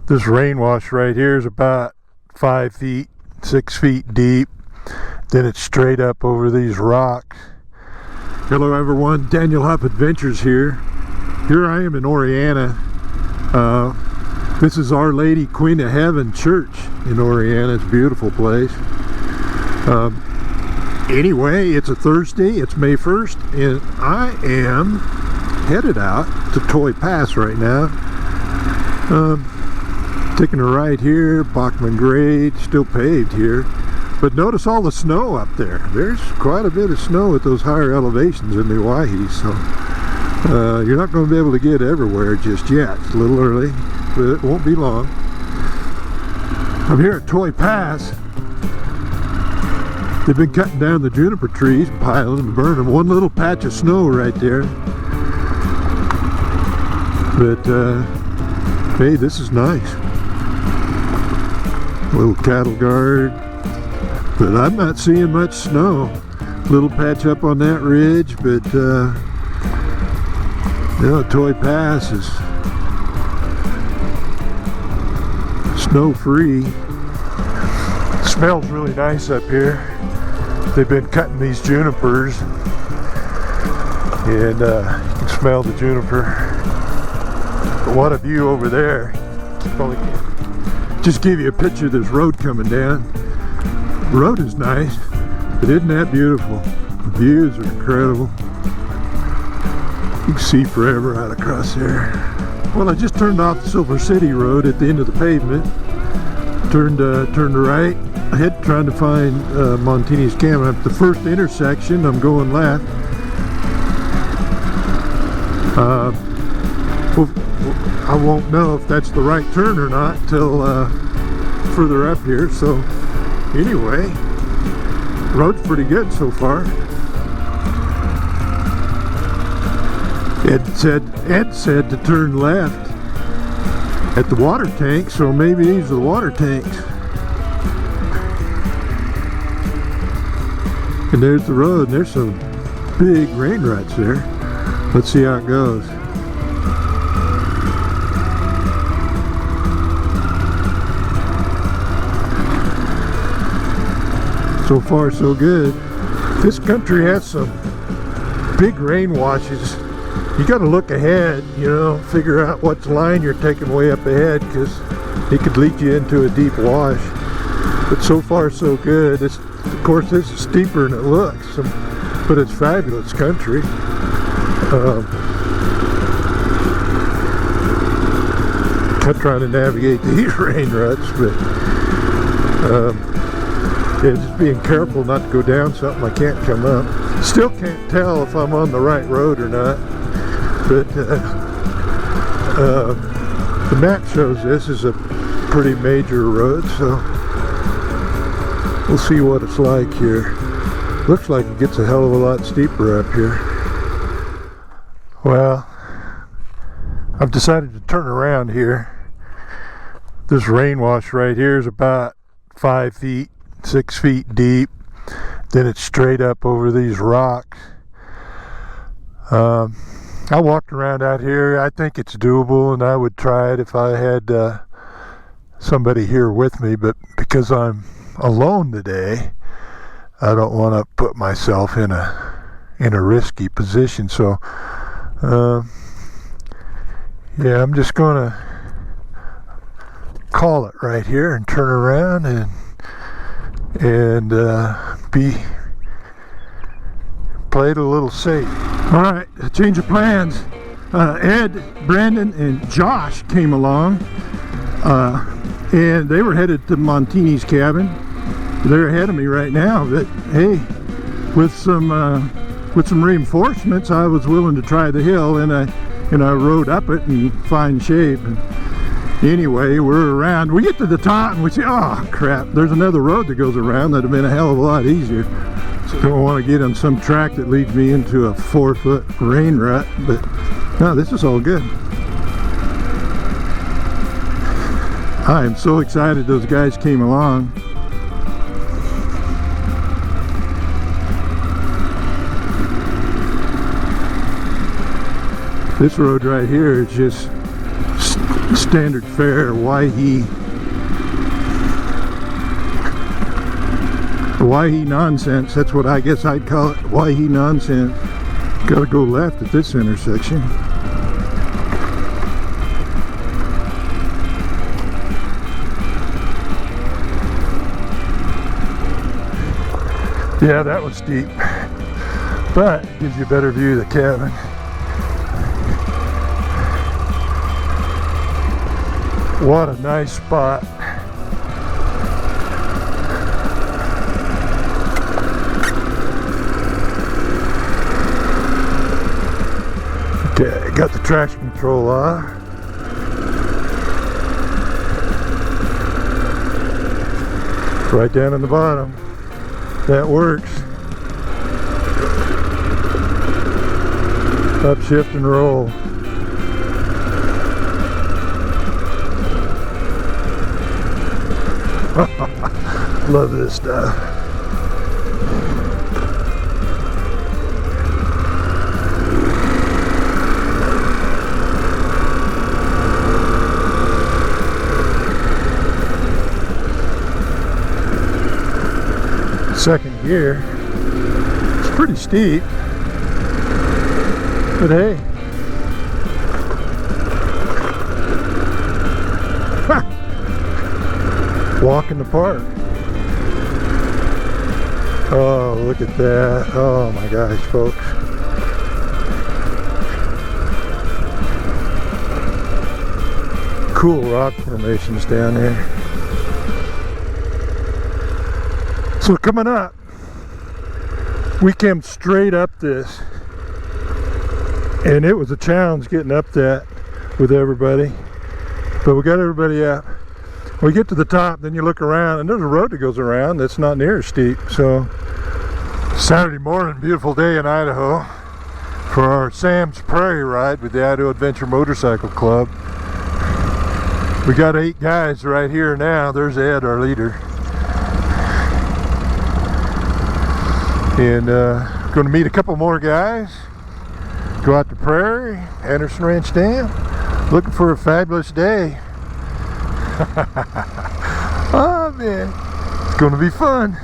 This rain wash right here is about 5 feet, 6 feet deep. Then it's straight up over these rocks. Hello everyone, Daniel Huff Adventures here. Here I am in Oriana. This is Our Lady Queen of Heaven Church in Oriana. It's a beautiful place. Anyway, it's a Thursday, it's May 1st, and I am headed out to Toy Pass right now. Taking a ride here, Bachman Grade, still paved here. But notice all the snow up there. There's quite a bit of snow at those higher elevations in the Owyhee, so you're not going to be able to get everywhere just yet. It's a little early, but it won't be long. I'm here at Toy Pass. They've been cutting down the juniper trees, piling them, burning them. One little patch of snow right there. But hey, this is nice. Little cattle guard, but I'm not seeing much snow. Little patch up on that ridge, but Toy Pass is snow free. Smells really nice up here. They've been cutting these junipers, and you can smell the juniper. But what a view over there. Just give you a picture of this road coming down. The road is nice, but isn't that beautiful? The views are incredible. You can see forever out across there. Well, I just turned off the Silver City Road at the end of the pavement. Turned right ahead, trying to find Montini's camp. At the first intersection, I'm going left. I won't know if that's the right turn or not till further up here. So anyway, road's pretty good so far. Ed said to turn left at the water tank, so maybe these are the water tanks. And there's the road, and there's some big rain ruts there. Let's see how it goes. So far so good. This country has some big rain washes. You got to look ahead, you know, figure out what line you're taking way up ahead, because it could lead you into a deep wash. But so far so good. Of course, this is steeper than it looks, but it's fabulous country. I'm trying to navigate these rain ruts, but yeah, just being careful not to go down something I can't come up. Still can't tell if I'm on the right road or not, but the map shows this is a pretty major road, so we'll see what it's like here. Looks like it gets a hell of a lot steeper up here. Well, I've decided to turn around here. This rain wash right here is about 5 feet, 6 feet deep. Then it's straight up over these rocks. I walked around out here. I think it's doable, and I would try it if I had somebody here with me, but because I'm alone today, I don't want to put myself in a risky position. So yeah, I'm just gonna call it right here and turn around and play it a little safe. All right, a change of plans. Ed, Brandon, and Josh came along, and they were headed to Montini's cabin. They're ahead of me right now, but hey, with some reinforcements, I was willing to try the hill, and I rode up it in fine shape. And anyway, we're around. We get to the top and we say, oh crap, there's another road that goes around that'd have been a hell of a lot easier. So don't want to get on some track that leads me into a 4-foot rain rut, but no, this is all good. I am so excited those guys came along. This road right here is just standard fare Owyhee. Owyhee nonsense, that's what I guess I'd call it. Owyhee nonsense. Gotta go left at this intersection. Yeah, that was steep, but it gives you a better view of the cabin. What a nice spot. Okay, got the traction control off. Right down in the bottom. That works. Upshift and roll. Love this stuff. Second gear. It's pretty steep, but hey. Walk in the park. Oh, look at that. Oh my gosh, folks. Cool rock formations down there. So coming up, we came straight up this, and it was a challenge getting up that with everybody, but we got everybody up. When we get to the top, then you look around, and there's a road that goes around that's not near as steep. So Saturday morning, beautiful day in Idaho for our Sam's Prairie ride with the Idaho Adventure Motorcycle Club. We got 8 guys right here now. There's Ed, our leader. And going to meet a couple more guys, go out to Prairie, Anderson Ranch Dam, looking for a fabulous day. Oh man, it's going to be fun.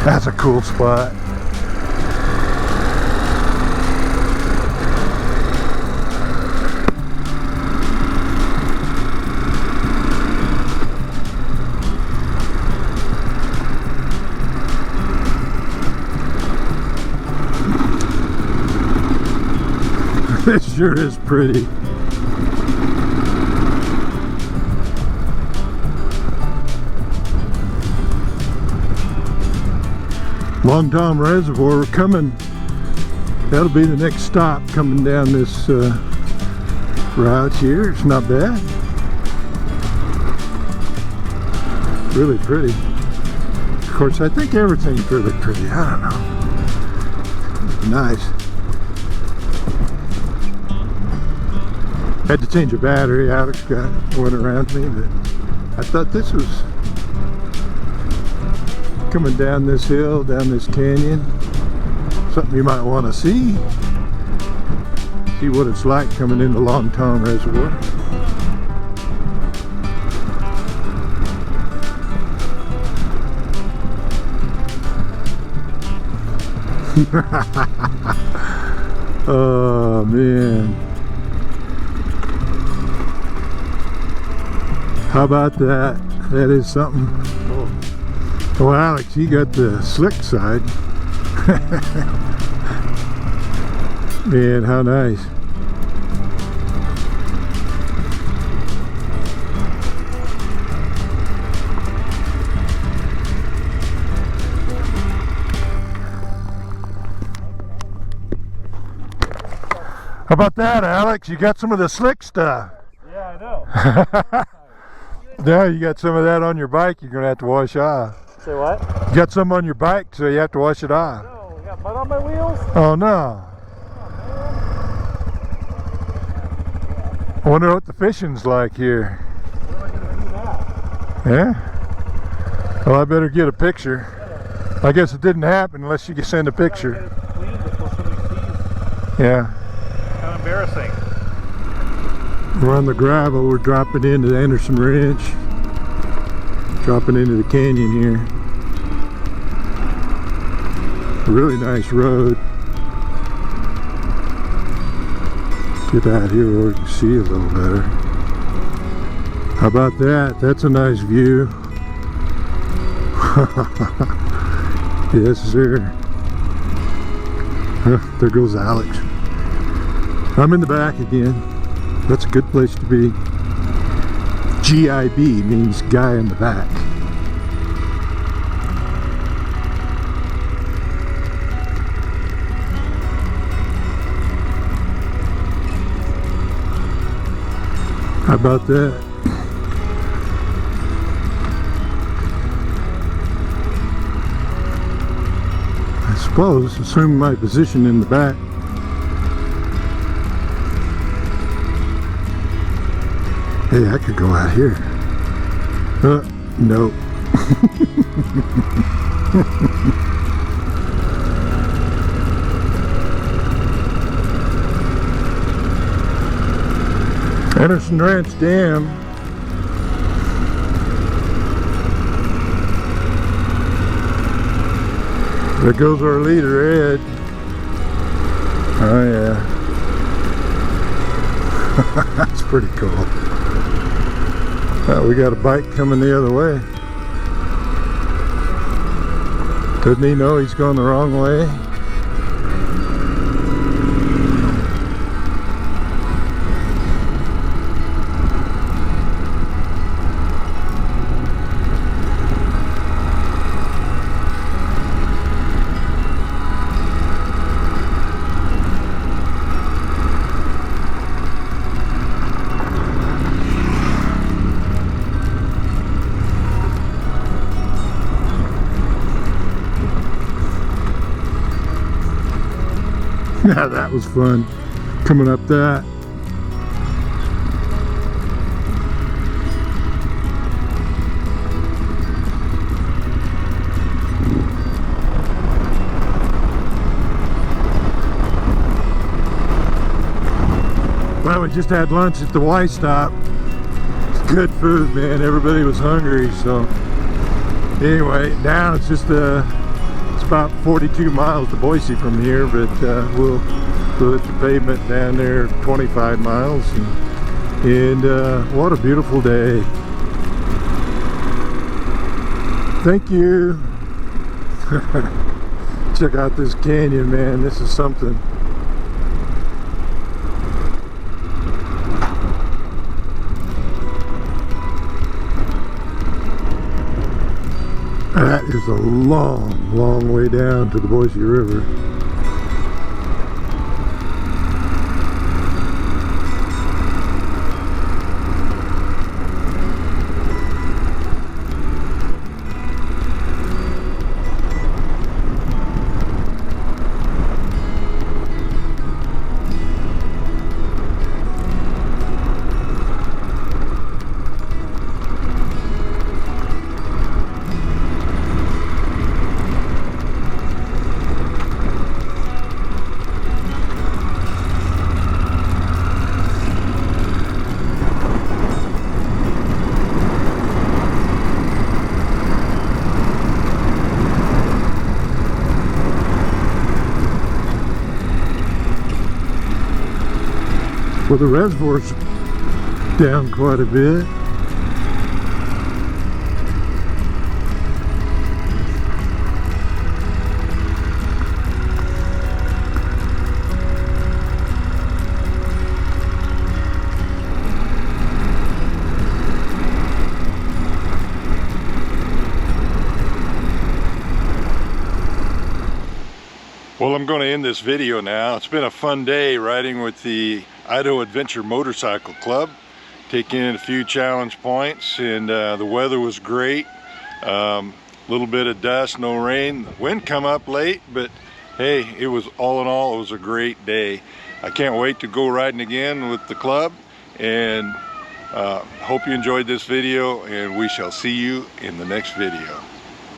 That's a cool spot. It sure is pretty. Long Tom Reservoir, we're coming. That'll be the next stop coming down this route here. It's not bad. Really pretty. Of course, I think everything's really pretty. I don't know. Nice. Had to change a battery. Alex got one around me, but I thought this was coming down this hill, down this canyon. Something you might want to see. See what it's like coming into Long Tom Reservoir. Oh man. How about that? That is something. Oh, Alex, you got the slick side. Man, how nice. How about that, Alex? You got some of the slick stuff. Yeah, I know. Now you got some of that on your bike you're going to have to wash off. Say what? You got some on your bike, so you have to wash it off. No, we got mud on my wheels? Oh, no. I wonder what the fishing's like here. Where am I going to do that? Yeah? Well, I better get a picture. I guess it didn't happen unless you can send a picture. Get it cleaned before somebody sees. Yeah. Kind of embarrassing. We're on the gravel. We're dropping into Anderson Ranch. Dropping into the canyon here. Really nice road. Get out here where we can see a little better. How about that? That's a nice view. Yes, sir. There goes Alex. I'm in the back again. That's a good place to be. GIB means guy in the back. How about that? I suppose, assuming my position in the back. Hey, I could go out here. No. Anderson Ranch Dam. There goes our leader, Ed. Oh yeah. That's pretty cool. We got a bike coming the other way. Doesn't he know he's going the wrong way? Yeah, that was fun, coming up that. Well, we just had lunch at the Y Stop. It's good food, man. Everybody was hungry, so anyway, now it's just about 42 miles to Boise from here, but we'll hit the pavement down there 25 miles, and what a beautiful day. Thank you. Check out this canyon, man. This is something. That is a long, long way down to the Boise River. Well, the reservoir's down quite a bit. Well, I'm going to end this video now. It's been a fun day riding with the Idaho Adventure Motorcycle Club, taking in a few challenge points, and the weather was great. Little bit of dust, no rain. The wind come up late, but hey, it was all in all, it was a great day. I can't wait to go riding again with the club, and hope you enjoyed this video, and we shall see you in the next video.